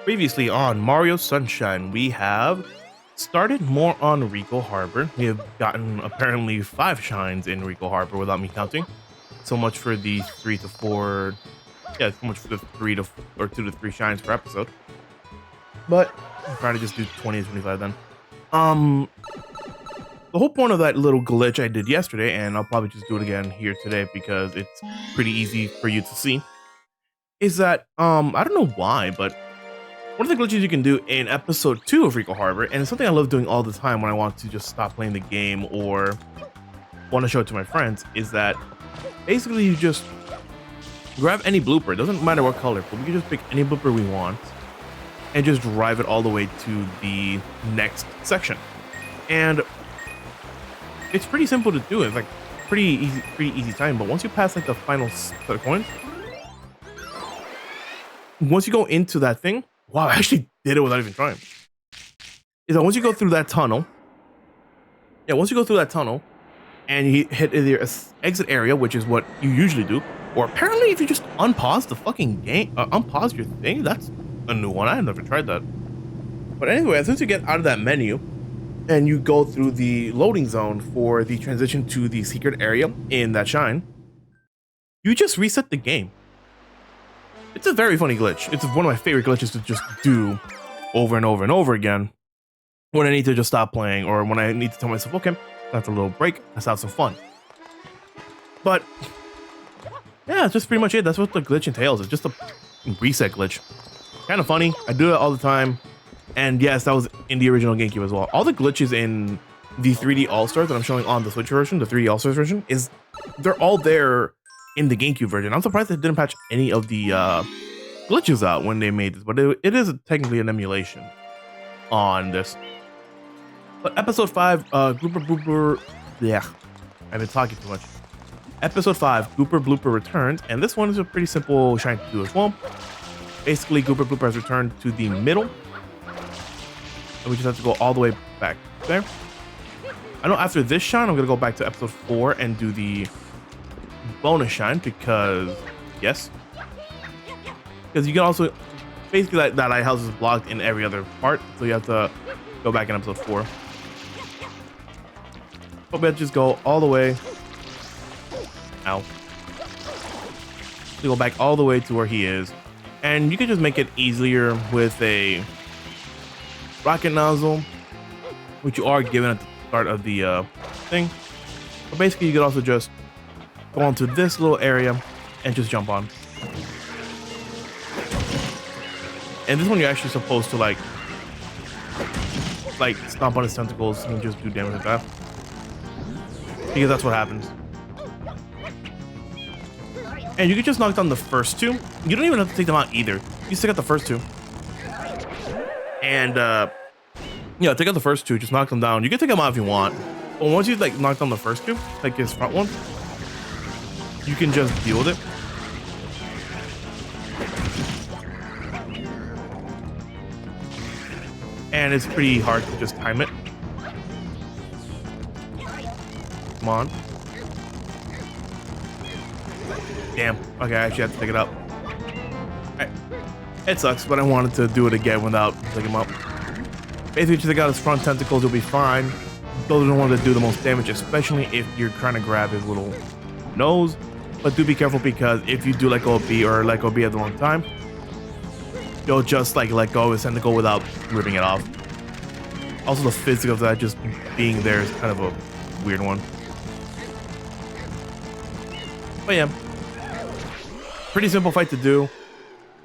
Previously on Mario Sunshine, we have started more on Rico Harbor. We have gotten apparently 5 shines in Rico Harbor without me counting. So much for the 3 to 4. Yeah, so much for the 2 to 3 shines per episode. But I'll try to just do 20 to 25 then. The whole point of that little glitch I did yesterday, and I'll probably just do it again here today because it's pretty easy for you to see, is that I don't know why, but one of the glitches you can do in episode 2 of Rico Harbor, and it's something I love doing all the time when I want to just stop playing the game or want to show it to my friends, is that basically you just grab any blooper. It doesn't matter what color, but we can just pick any blooper we want and just drive it all the way to the next section. And it's pretty simple to do. It's like pretty easy time. But once you pass like the final set of coins, once you go into that thing, wow, I actually did it without even trying. Is that once you go through that tunnel, and you hit either exit area, which is what you usually do, or apparently if you just unpause the fucking game, unpause your thing, that's a new one. I have never tried that. But anyway, as soon as you get out of that menu and you go through the loading zone for the transition to the secret area in that shine, you just reset the game. It's a very funny glitch. It's one of my favorite glitches to just do over and over and over again when I need to just stop playing, or when I need to tell myself, okay, after a little break, let's have some fun. But yeah, that's just pretty much it. That's what the glitch entails. It's just a reset glitch. Kind of funny. I do it all the time. And yes, that was in the original GameCube as well. All the glitches in the 3D All-Stars that I'm showing on the Switch version, the 3D All-Stars version, they're all there in the GameCube version. I'm surprised they didn't patch any of the glitches out when they made this, but it is technically an emulation on this. But episode 5, Blooper, yeah, I've been talking too much. Episode 5, Blooper returns, and this one is a pretty simple shine to do as well. Basically, Blooper has returned to the middle, and we just have to go all the way back there. I know after this shine, I'm gonna go back to episode 4 and do the bonus shine because yes, because you can also basically that lighthouse is blocked in every other part, so you have to go back in episode 4. But we have to just go all the way. Ow. To go back all the way to where he is, and you can just make it easier with a rocket nozzle, which you are given at the start of the thing. But basically, you could also just go onto this little area and just jump on. And this one you're actually supposed to like stomp on his tentacles and just do damage with that, because that's what happens. And you can just knock down the first 2. You don't even have to take them out either. You just take out the first 2. And yeah, take out the first 2, just knock them down. You can take them out if you want. But once you like knock down the first 2, like his front one, you can just deal with it. And it's pretty hard to just time it. Come on. Damn. Okay, I actually have to pick it up. It sucks, but I wanted to do it again without picking him up. Basically, just take out his front tentacles, you'll be fine. Those are the ones that do the most damage, especially if you're trying to grab his little nose. But do be careful, because if you do let go of B or let go of B at the wrong time, you'll just like let go of his tentacle without ripping it off. Also, the physics of that just being there is kind of a weird one. But yeah, pretty simple fight to do.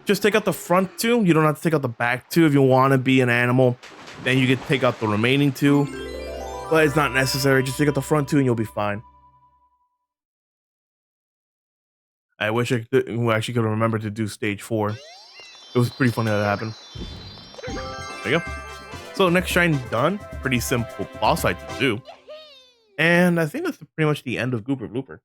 Just take out the front 2. You don't have to take out the back 2 if you want to be an animal. Then you can take out the remaining 2. But it's not necessary. Just take out the front 2 and you'll be fine. I wish I actually could remember to do stage 4. It was pretty funny that happened. There you go. So next shine done. Pretty simple boss fight to do. And I think that's pretty much the end of Blooper.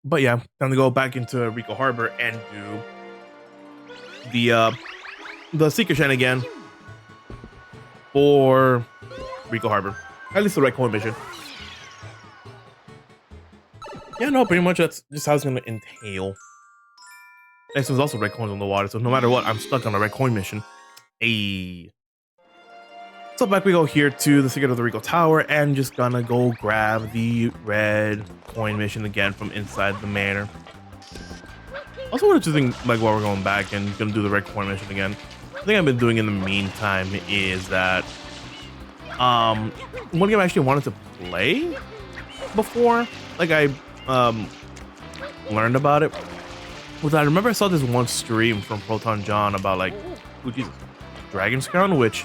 But yeah, time to go back into Rico Harbor and do the secret shine again for Rico Harbor. At least the right coin mission. Yeah, no, pretty much that's just how it's gonna entail. Next one's also red coins on the water, so no matter what, I'm stuck on a red coin mission. Hey. So back we go here to the Secret of the Rico Tower, and just gonna go grab the red coin mission again from inside the manor. Also wanted to think, like, while we're going back and gonna do the red coin mission again, the thing I've been doing in the meantime is that one game I actually wanted to play before, like I learned about it, was I remember I saw this one stream from Proton John about, like, oh Jesus, Dragon's Crown, which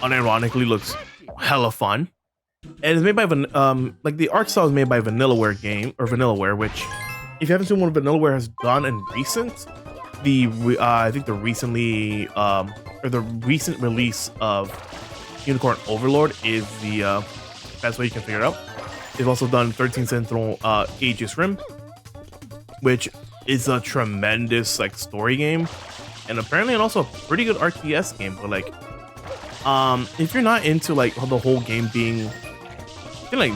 unironically looks hella fun, and it's made by like the art style is made by Vanillaware, which, if you haven't seen what Vanillaware has done in recent, I think the recently or the recent release of Unicorn Overlord is the best way you can figure it out. They've also done 13 Sentinel Aegis Rim, which is a tremendous, like, story game, and apparently also a pretty good RTS game. But, like, if you're not into, like, the whole game being, I feel like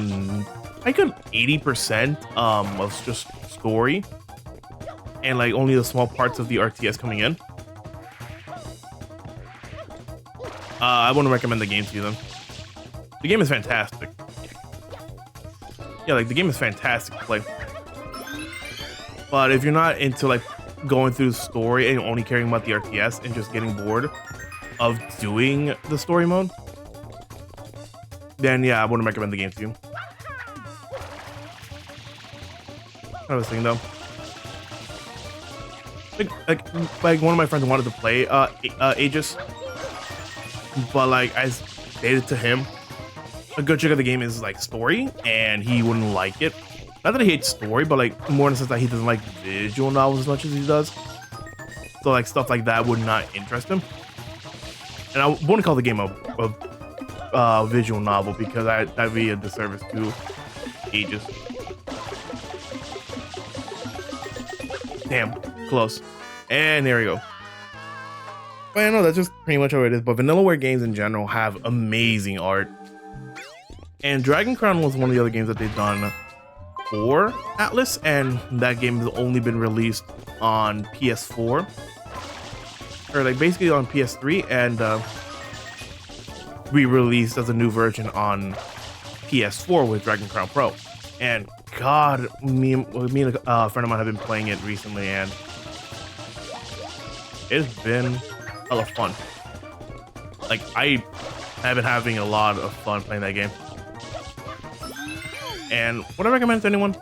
a good 80% of just story and, like, only the small parts of the RTS coming in, I wouldn't recommend the game to you then. The game is fantastic. Yeah, like, the game is fantastic to play. But if you're not into, like, going through the story and only caring about the RTS and just getting bored of doing the story mode, then yeah, I wouldn't recommend the game to you. I was thinking though, like one of my friends wanted to play Aegis, but, like, I stated to him a good chunk of the game is, like, story, and he wouldn't like it. Not that he hates story, but, like, more in the sense that he doesn't like visual novels as much as he does. So, like, stuff like that would not interest him. And I wouldn't call the game a visual novel, because that'd be a disservice to Aegis. Damn, close. And there we go. But I know that's just pretty much how it is. But Vanillaware games in general have amazing art. And Dragon Crown was one of the other games that they've done for Atlas, and that game has only been released on PS4, or, like, basically on PS3, and re-released as a new version on PS4 with Dragon Crown Pro. And God, me and a friend of mine have been playing it recently, and it's been hella fun. Like, I have been having a lot of fun playing that game. And would I recommend it to anyone?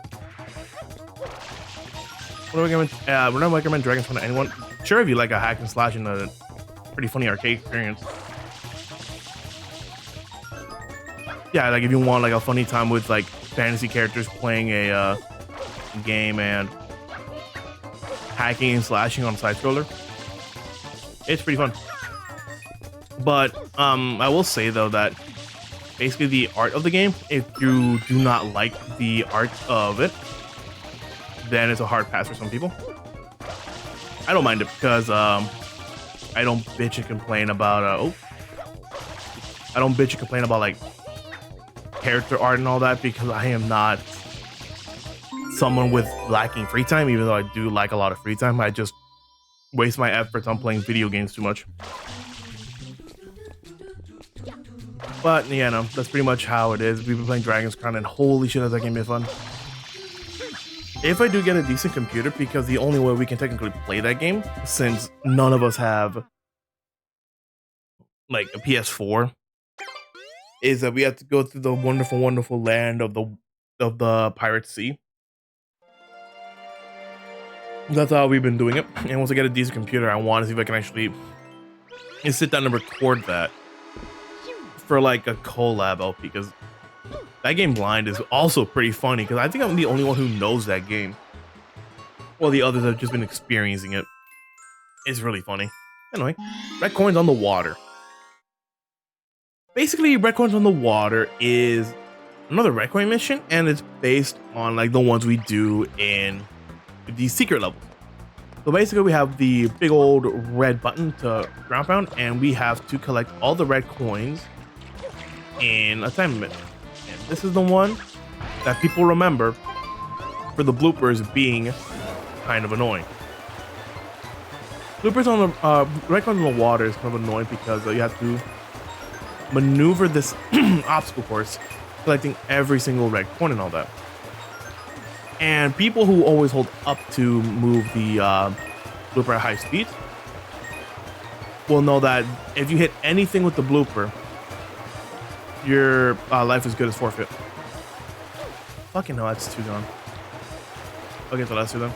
Would I recommend Dragon's Crown to anyone? Sure, if you like a hack and slash and a pretty funny arcade experience. Yeah, like, if you want, like, a funny time with, like, fantasy characters playing a game and hacking and slashing on a side scroller, it's pretty fun. But I will say though that basically the art of the game, if you do not like the art of it, then it's a hard pass for some people. I don't mind it, because I don't bitch and complain about I don't bitch and complain about, like, character art and all that, because I am not someone with lacking free time. Even though I do like a lot of free time, I just waste my efforts on playing video games too much. But yeah, no, that's pretty much how it is. We've been playing Dragon's Crown, and holy shit, has that game been fun. If I do get a decent computer, because the only way we can technically play that game, since none of us have, like, a PS4, is that we have to go through the wonderful, wonderful land of the Pirate Sea. That's how we've been doing it. And once I get a decent computer, I want to see if I can actually sit down and record that for, like, a collab LP, because that game Blind is also pretty funny, because I think I'm the only one who knows that game. Well, the others have just been experiencing it. It's really funny. Anyway, Red Coins on the Water. Basically, Red Coins on the Water is another Red Coin mission, and it's based on, like, the ones we do in these secret levels. So basically, we have the big old red button to ground pound, and we have to collect all the red coins in a time limit. And this is the one that people remember for the bloopers being kind of annoying. Bloopers on the right on the water is kind of annoying because you have to maneuver this obstacle course, collecting every single red coin and all that. And people who always hold up to move the blooper at high speed will know that if you hit anything with the blooper, your life is good as forfeit. Fucking hell, that's two gone. Okay, so that's two then.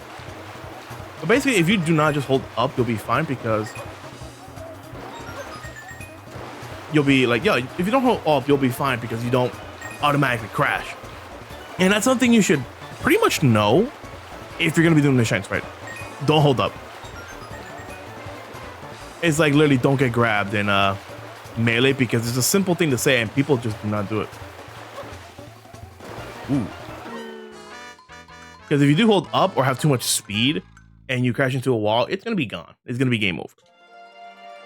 But basically, if you do not just hold up, you'll be fine because you'll be like, yo, if you don't hold up, you'll be fine because you don't automatically crash. And that's something you should pretty much know if you're gonna be doing the shine sprite. Don't hold up. It's like literally don't get grabbed in melee because it's a simple thing to say and people just do not do it. Ooh. Because if you do hold up or have too much speed and you crash into a wall, it's gonna be gone. It's gonna be game over.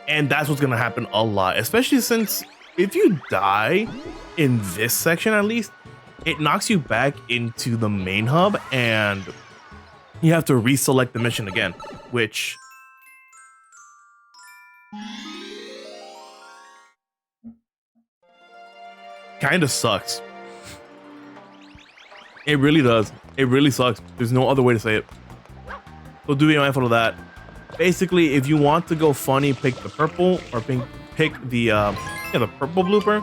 And that's what's gonna happen a lot, especially since if you die in this section at least, it knocks you back into the main hub and you have to reselect the mission again, which kind of sucks. It really does. It really sucks. There's no other way to say it. So do be mindful of that. Basically, if you want to go funny, pick the purple or pick the the purple blooper.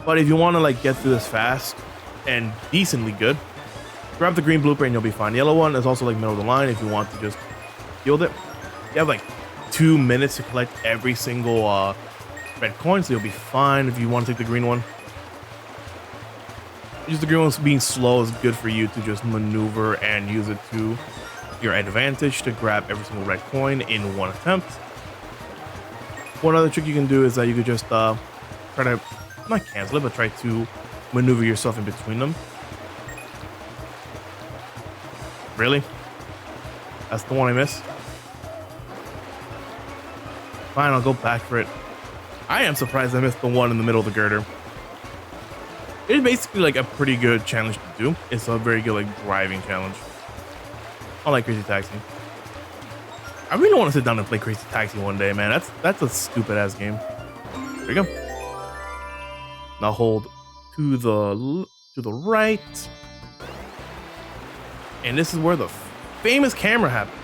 But if you want to like get through this fast and decently good, grab the green blooper and you'll be fine. The yellow one is also like middle of the line if you want to just yield it. You have like 2 minutes to collect every single red coin, so you'll be fine if you want to take the green one. Just the green one being slow is good for you to just maneuver and use it to your advantage to grab every single red coin in one attempt. One other trick you can do is that you could just try to not cancel it, but try to maneuver yourself in between them. Really? That's the one I missed? Fine, I'll go back for it. I am surprised I missed the one in the middle of the girder. It's basically like a pretty good challenge to do. It's a very good like driving challenge. I like Crazy Taxi. I really want to sit down and play Crazy Taxi one day, man. That's a stupid ass game. There you go. Now hold to the right. And this is where the famous camera happens.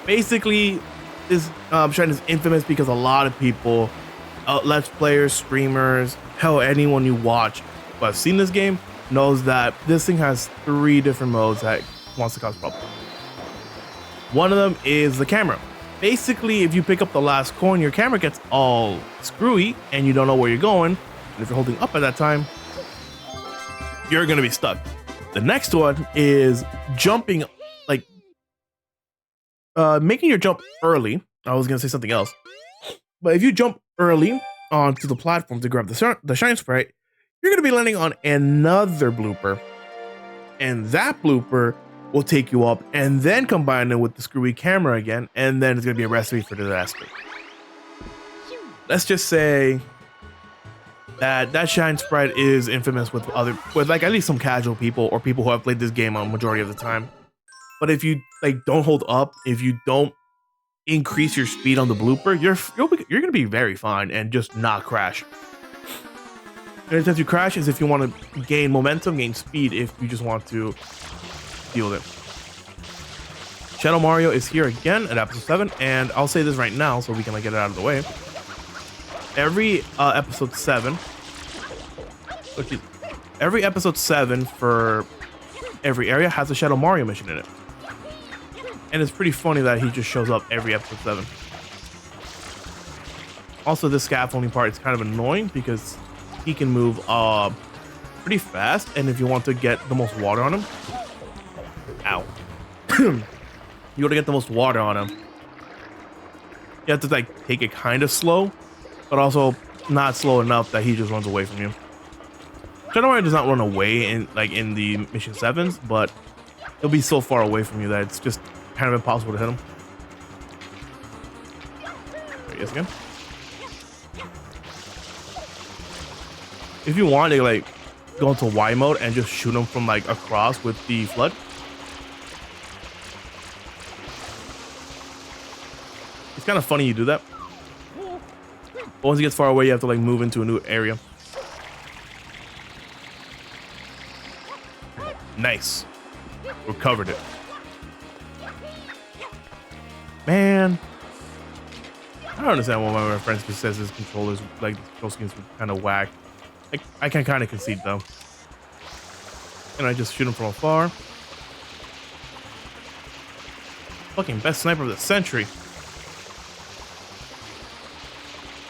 Basically, this shrine is infamous because a lot of people, Let's Players, streamers, hell, anyone you watch who has seen this game knows that this thing has 3 different modes that wants to cause problems. One of them is the camera. Basically, if you pick up the last coin, your camera gets all screwy and you don't know where you're going. And if you're holding up at that time, you're gonna be stuck. The next one is jumping, like making your jump early. I was gonna say something else, but if you jump early onto the platform to grab the shine sprite, you're gonna be landing on another blooper, and that blooper will take you up and then combine it with the screwy camera again, and then it's gonna be a recipe for disaster. Let's just say that shine sprite is infamous with like at least some casual people or people who have played this game a majority of the time. But if you like don't hold up, if you don't increase your speed on the blooper, you're gonna be very fine and just not crash. The only time you crash is if you want to gain momentum, gain speed. If you just want to deal with it. Shadow Mario is here again at episode 7, and I'll say this right now so we can like get it out of the way. Every episode 7 for every area has a Shadow Mario mission in it. And it's pretty funny that he just shows up every episode 7. Also, this scaffolding part is kind of annoying because he can move pretty fast, and if you want to get the most water on him, ow. You want to get the most water on him, you have to like take it kind of slow, but also not slow enough that he just runs away from you. Shadow Mario does not run away in the mission 7s, but he'll be so far away from you that it's just kind of impossible to hit him. There he is again. If you want to like go into Y mode and just shoot them from like across with the flood. It's kind of funny you do that. But once it gets far away, you have to like move into a new area. Nice. Recovered it. Man. I don't understand why my friends just says his controllers, like the control schemes were kind of whack. Like, I can kind of concede though. And I just shoot him from afar. Fucking best sniper of the century.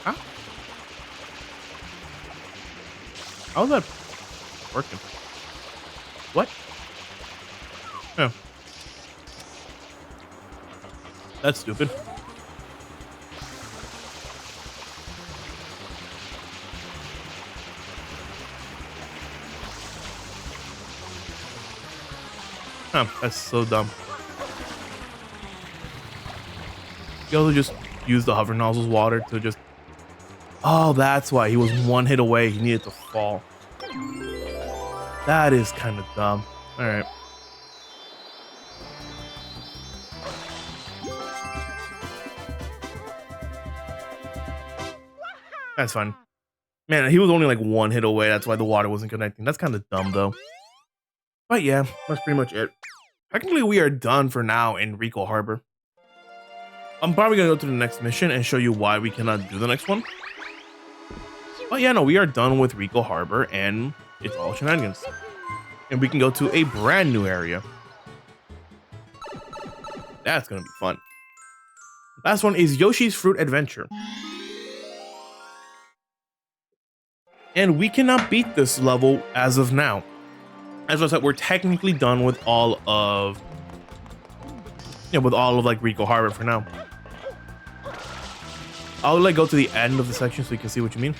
Huh? How's that working? What? Oh. That's stupid. Huh, that's so dumb. You also just use the hover nozzle's water to just... Oh, that's why he was one hit away. He needed to fall. That is kind of dumb. All right. That's fine. Man, he was only like one hit away. That's why the water wasn't connecting. That's kind of dumb though. But yeah, that's pretty much it. Technically, we are done for now in Rico Harbor. I'm probably gonna go to the next mission and show you why we cannot do the next one. But yeah, no, we are done with Rico Harbor and it's all shenanigans. And we can go to a brand new area. That's gonna be fun. Last one is Yoshi's Fruit Adventure. And we cannot beat this level as of now. As I said, we're technically done with all of like Rico Harbor for now. I'll like go to the end of the section so you can see what you mean.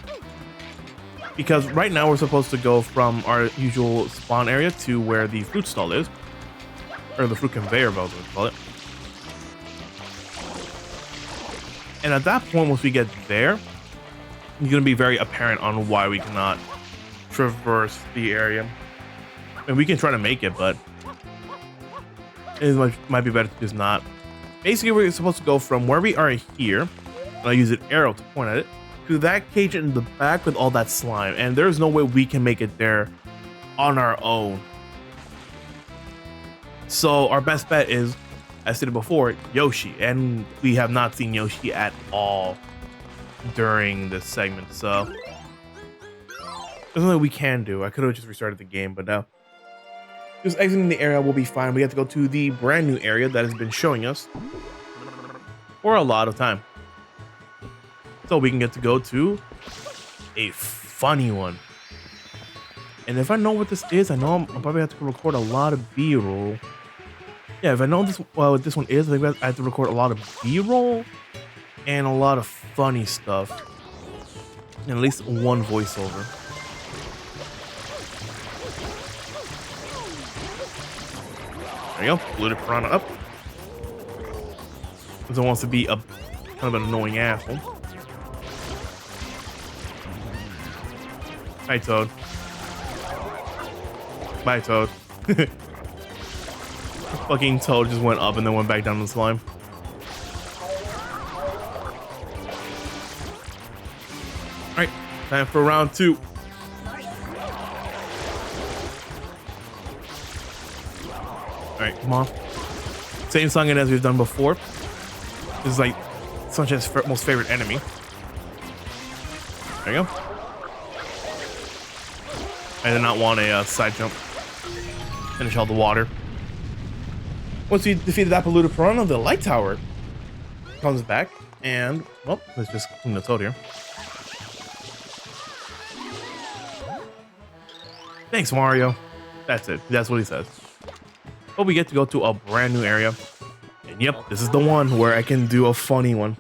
Because right now we're supposed to go from our usual spawn area to where the fruit stall is. Or the fruit conveyor belt, as we call it. And at that point, once we get there, it's going to be very apparent on why we cannot traverse the area. And we can try to make it, but it might be better to just not. Basically, we're supposed to go from where we are here, and I use an arrow to point at it, to that cage in the back with all that slime. And there's no way we can make it there on our own. So our best bet is, as stated before, Yoshi. And we have not seen Yoshi at all during this segment. So there's nothing we can do. I could have just restarted the game, but now just exiting the area will be fine. We have to go to the brand new area that has been showing us for a lot of time. So we can get to go to a funny one. And if I know what this is, I know I'm probably have to record a lot of B-roll. Yeah, if I know what this one is, I think I have to record a lot of B-roll and a lot of funny stuff. And at least one voiceover. There you go. Blooper piranha up. This one wants to be a kind of an annoying asshole. Hi, Toad. Bye, Toad. Fucking Toad just went up and then went back down the slime. Alright, time for round 2. Alright, come on. Same song as we've done before. This is like Sunchet's most favorite enemy. There you go. I did not want a side jump. Finish all the water. Once we defeated that polluted piranha, the light tower comes back. And, well, let's just clean the Toad here. Thanks, Mario. That's it. That's what he says. But we get to go to a brand new area. And yep, this is the one where I can do a funny one.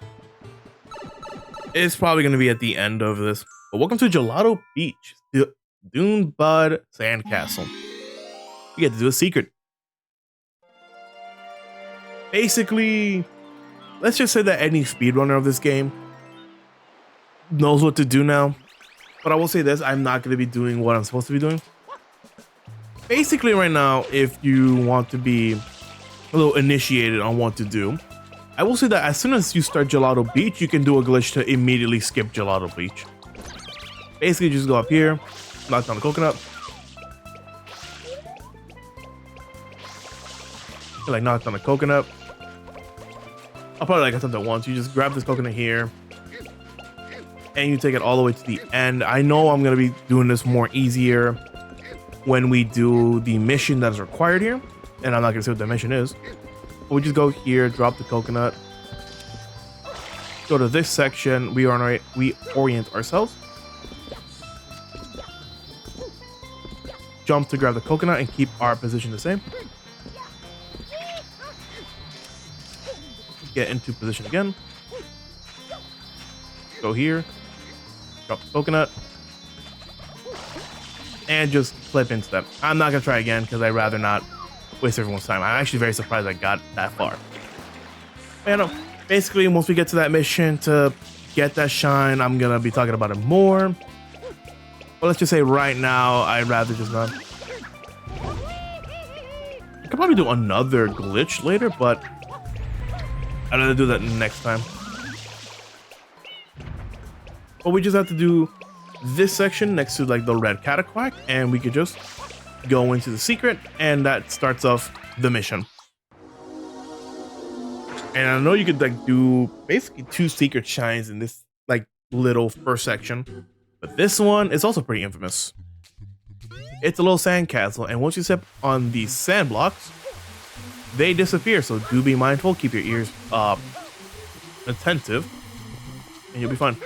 It's probably going to be at the end of this. But welcome to Gelato Beach, the Dune Bud Sandcastle. We get to do a secret. Basically, let's just say that any speedrunner of this game knows what to do now. But I will say this, I'm not going to be doing what I'm supposed to be doing. basically right now, if you want to be a little initiated on what to do, I will say that as soon as you start Gelato Beach, you can do a glitch to immediately skip Gelato Beach. Basically, just go up here, knock down the coconut. Like, knock down the coconut. I'll probably like attempt at once. You just grab this coconut here, and you take it all the way to the end. I know I'm gonna be doing this more easier when we do the mission that is required here, and I'm not gonna say what the mission is. But we just go here, drop the coconut, go to this section, we orient ourselves, jump to grab the coconut and keep our position the same. Get into position again. Go here, drop the coconut, and just flip into them. I'm not gonna try again because I'd rather not waste everyone's time. I'm actually very surprised I got that far. And basically, once we get to that mission to get that shine, I'm gonna be talking about it more. But let's just say right now, I'd rather just not. I could probably do another glitch later, but I'd rather do that next time. But we just have to do this section next to like the red cataquack, and we could just go into the secret, and that starts off the mission. And I know you could like do basically 2 secret shines in this like little first section, but this one is also pretty infamous. It's a little sand castle, and once you step on these sand blocks, they disappear. So do be mindful, keep your ears attentive, and you'll be fine.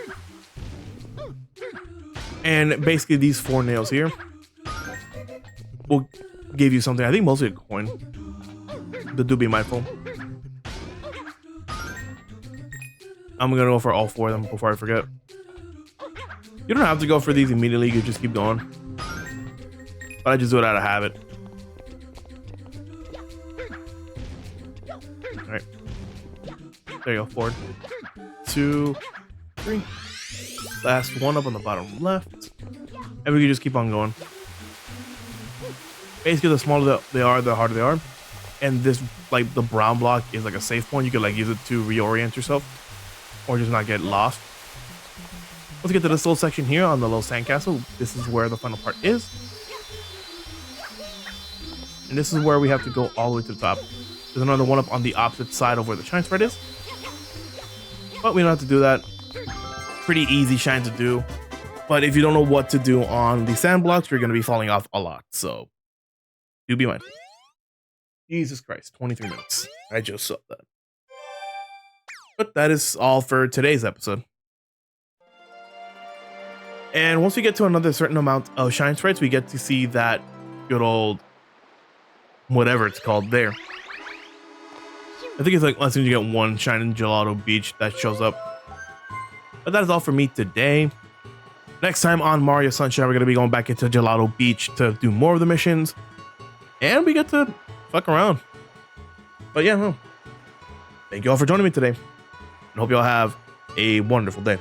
And basically these 4 nails here will give you something, I think mostly a coin. But do be mindful. I'm gonna go for all 4 of them before I forget. You don't have to go for these immediately, you just keep going. But I just do it out of habit. Alright. There you go, forward. 2, 3. Last one up on the bottom left. And we can just keep on going. Basically, the smaller they are, the harder they are. And this, like, the brown block is like a safe point. You could, like, use it to reorient yourself. Or just not get lost. Once you get to this little section here on the little sandcastle, this is where the final part is. And this is where we have to go all the way to the top. There's another one up on the opposite side of where the shine spread is. But we don't have to do that. Pretty easy shine to do. But if you don't know what to do on the sand blocks, you're going to be falling off a lot. So do be mindful. Jesus Christ, 23 minutes. I just saw that. But that is all for today's episode. And once we get to another certain amount of shine sprites, we get to see that good old whatever it's called there. I think it's like as soon as you get 1 shine in Gelato Beach that shows up. But that is all for me today. Next time on Mario Sunshine, we're going to be going back into Gelato Beach to do more of the missions. And we get to fuck around. But yeah, no. Thank you all for joining me today. And hope you all have a wonderful day.